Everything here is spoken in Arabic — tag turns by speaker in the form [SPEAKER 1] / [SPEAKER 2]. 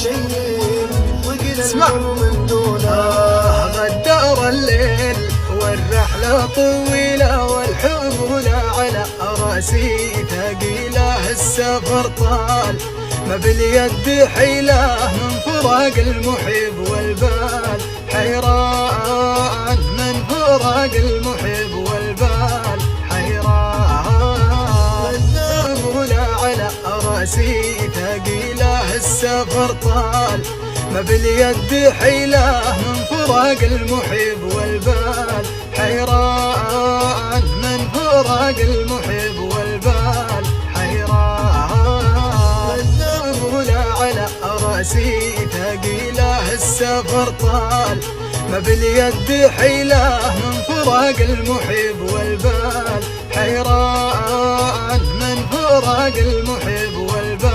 [SPEAKER 1] شيء وقنا من دونه.
[SPEAKER 2] غدار الليل والرحلة طويلة والحمولة على راسي ثقيلة، السفر طال ما باليد حيلة، من فراق المحب والبال حيران، من فراق المحب والبال حيران. الحمولة على راسي ثقيلة، السفر طال ما باليد حيلة، من فراق المحب والبال حيران، من فراق المحب والبال حيران. الحمولة على راسي ثقيلة، السفر طال ما باليد حيلة، من فراق المحب والبال حيران، من فراق المحب والبال